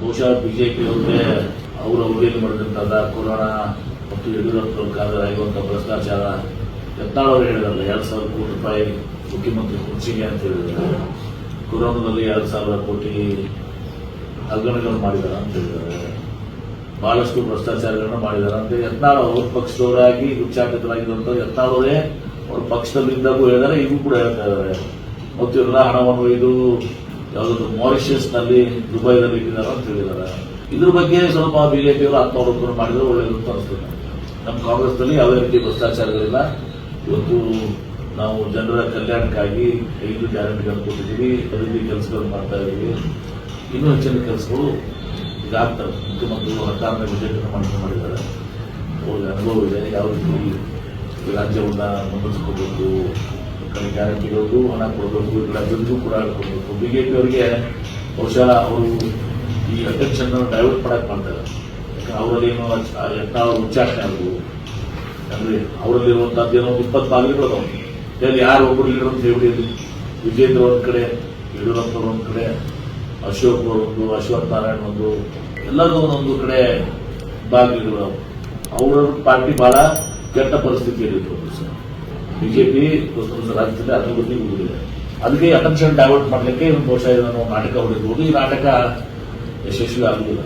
ಬಹುಶಃ ಬಿಜೆಪಿಯವರಿಗೆ ಅವರ ಹುದ್ದೆಯಲ್ಲಿ ಮಾಡಿದಂತಹ ಕೊರೋನಾ ಮತ್ತು ಯಡಿಯೂರಪ್ಪ ಕಾಲದಲ್ಲಿರುವಂತಹ ಭ್ರಷ್ಟಾಚಾರ ಯತ್ನಾಳ್ ಅವರು ಹೇಳಿದಾರಲ್ಲ 2,000 ಕೋಟಿ ರೂಪಾಯಿ ಮುಖ್ಯಮಂತ್ರಿ ಕುರ್ಚಿಗೆ ಅಂತ ಹೇಳಿದ್ದಾರೆ. ಕೊರೋನಾದಲ್ಲಿ 2,000 ಕೋಟಿ ಹಗರಣಗಳು ಮಾಡಿದ್ದಾರೆ ಅಂತ ಹೇಳಿದ್ದಾರೆ. ಬಹಳಷ್ಟು ಭ್ರಷ್ಟಾಚಾರಗಳನ್ನು ಮಾಡಿದ್ದಾರೆ ಅಂತ ಯತ್ನಾಳ್ ಅವ್ರ ಪಕ್ಷದವರಾಗಿ ಉಚ್ಚಾಟಿತರಾಗಿರುವಂತಹ ಯತ್ನಾಳ್ ಅವರೇ ಅವ್ರ ಪಕ್ಷದಲ್ಲಿದ್ದಾಗೂ ಹೇಳಿದ್ದಾರೆ, ಈಗೂ ಕೂಡ ಹೇಳ್ತಾ ಇದ್ದಾರೆ. ಮತ್ತು ಎಲ್ಲ ಹಣವನ್ನು ಒಯ್ದು ಯಾವುದಾದ್ರು ಮಾರಿಷಿಯಸ್ ನಲ್ಲಿ ದುಬೈದಲ್ಲಿ ಇಟ್ಟಿದ್ದಾರೆ ಅಂತ ಹೇಳಿದ್ದಾರೆ. ಇದ್ರ ಬಗ್ಗೆ ಸ್ವಲ್ಪ ಬಿಜೆಪಿಯವರು ಆತ್ಮಾವಲೋಕನ ಮಾಡಿದ್ರೆ ಒಳ್ಳೆಯದು ಅಂತ ಅನಿಸ್ತದೆ. ನಮ್ಮ ಕಾಂಗ್ರೆಸ್ನಲ್ಲಿ ಯಾವುದೇ ರೀತಿ ಭ್ರಷ್ಟಾಚಾರಗಳಿಲ್ಲ. ಇವತ್ತು ನಾವು ಜನರ ಕಲ್ಯಾಣಕ್ಕಾಗಿ 5 ಗ್ಯಾರಂಟಿಗಳನ್ನು ಕೊಟ್ಟಿದ್ದೀವಿ, ಅಭಿವೃದ್ಧಿ ಕೆಲಸಗಳು ಮಾಡ್ತಾ ಇದ್ದೀವಿ. ಇನ್ನೂ ಹೆಚ್ಚಿನ ಕೆಲಸಗಳು ಈಗ ಆಗ್ತವೆ. ಮುಖ್ಯಮಂತ್ರಿಗಳು 16ನೇ ಬಜೆಟ್ ಮಾಡಿದ್ದಾರೆ. ಅವ್ರಿಗೆ ಅನುಭವ ಇದೆ, ಯಾವ ರೀತಿ ಈ ರಾಜ್ಯವನ್ನು ಮುನ್ನಡೆಸ್ಕೋಬೇಕು, ಗ್ಯಾರಂಟಿಗಳಿಗೂ ಹಣ ಕೊಡಬೇಕು, ಈ ಅಭಿವೃದ್ಧಿಗೂ ಕೂಡ ಕೊಡಬೇಕು. ಬಿಜೆಪಿಯವರಿಗೆ ಬಹುಶಃ ಅವರು ಈ ಅಟೆನ್ಷನ್ ಡೈವರ್ಟ್ ಮಾಡಕ್ಕೆ ಮಾಡ್ತಾರೆ. ಯಾಕಂದ್ರೆ ಅವರಲ್ಲಿ ಏನೋ ಯತ್ನಾಳ್ ಉಚ್ಚಾಟನೆ ಆಗುವುದು ಅಂದ್ರೆ ಅವರಲ್ಲಿರುವಂತಹದ್ದೇನೋ 20 ಬಾಗಿಲುಗಳು ಅದಾವೆ. ಯಾರು ಒಬ್ಬರು ಲೀಡರ್ ಅಂತ ಹೇಳ್ಬಿಡಿ, ವಿಜೇಂದ್ರ ಒಂದ್ ಕಡೆ, ಯಡಿಯೂರಪ್ಪ ಒಂದ್ ಕಡೆ, ಅಶೋಕ್ ಒಂದು, ಅಶ್ವಥ್ ನಾರಾಯಣ್ ಒಂದು, ಎಲ್ಲರಿಗೂ ಒಂದೊಂದು ಕಡೆ ಬಾಗಿಲುಗಳು. ಅವರ ಪಾರ್ಟಿ ಬಹಳ ಕೆಟ್ಟ ಪರಿಸ್ಥಿತಿಯಲ್ಲಿತ್ತು. ಬಿಜೆಪಿ ರಾಜ್ಯದಲ್ಲಿ ಅಭಿವೃದ್ಧಿ ಉಳಿದಿದೆ. ಅದಕ್ಕೆ ಅಟೆನ್ಷನ್ ಡೈವರ್ಟ್ ಮಾಡಲಿಕ್ಕೆ ಒಂದು ಬಹುಶಃ ಇದನ್ನು ನಾಟಕ ಹೊಡೆದಿರ್ಬೋದು. ಈ ನಾಟಕ ಯಶಸ್ವಿ ಆಗುವುದಿಲ್ಲ.